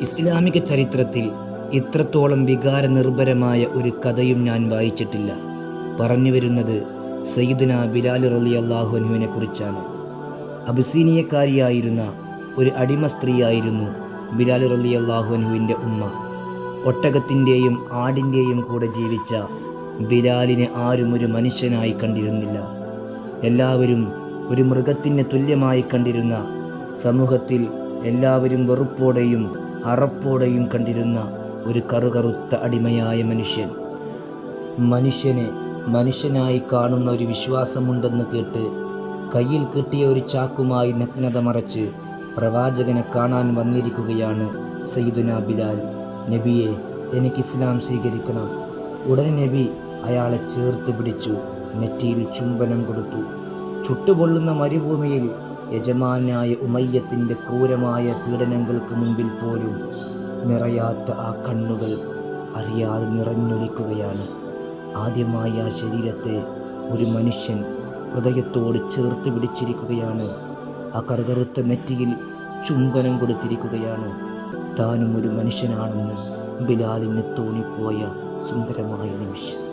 ഇസ്ലാമിക ചരിത്രത്തിൽ ഇത്രത്തോളം വികാരനിർഭരമായ ഒരു കഥയും ഞാൻ വായിച്ചിട്ടില്ല. പറഞ്ഞു വരുന്നത് സയ്യിദുനാ ബിലാൽ റളിയല്ലാഹു അൻഹുവിനെ കുറിച്ചാണ്. അബിസീനിയക്കാരിയായിരുന്ന ഒരു അടിമ സ്ത്രീയായിരുന്നു ബിലാൽ റളിയല്ലാഹു അൻഹുവിൻ്റെ ഉമ്മ. ഒട്ടകത്തിൻ്റെയും ആടിൻ്റെയും കൂടെ ജീവിച്ച ബിലാലിനെ ആരും ഒരു മനുഷ്യനായി കണ്ടിരുന്നില്ല. എല്ലാവരും ഒരു മൃഗത്തിന് തുല്യമായി കണ്ടിരുന്ന, സമൂഹത്തിൽ എല്ലാവരും വെറുപ്പോടെയും അറപ്പോടെയും കണ്ടിരുന്ന ഒരു കറുകറുത്ത അടിമയായ മനുഷ്യനെ മനുഷ്യനായി കാണുന്ന ഒരു വിശ്വാസമുണ്ടെന്ന് കേട്ട് കയ്യിൽ കിട്ടിയ ഒരു ചാക്കുമായി നഗ്നത മറച്ച് പ്രവാചകനെ കാണാൻ വന്നിരിക്കുകയാണ് സയ്യിദുനാ ബിലാൽ. നബിയെ, എനിക്ക് ഇസ്ലാം സ്വീകരിക്കണം. ഉടനെ നബി അയാളെ ചേർത്ത് പിടിച്ചു, നെറ്റിയിൽ ചുംബനം കൊടുത്തു. ചുട്ടുപൊള്ളുന്ന മരുഭൂമിയിൽ യജമാനായ ഉമയ്യത്തിൻ്റെ ക്രൂരമായ പീഡനങ്ങൾക്ക് മുമ്പിൽ പോലും നിറയാത്ത ആ കണ്ണുകൾ അറിയാതെ നിറഞ്ഞൊലിക്കുകയാണ്. ആദ്യമായി ആ ശരീരത്തെ ഒരു മനുഷ്യൻ ഹൃദയത്തോട് ചേർത്ത് പിടിച്ചിരിക്കുകയാണ്. ആ കറുകറുത്ത നെറ്റിയിൽ ചുംബനം കൊടുത്തിരിക്കുകയാണ്. താനും ഒരു മനുഷ്യനാണെന്ന് ബിലാലിന് തോന്നിപ്പോയ സുന്ദരമായ നിമിഷം.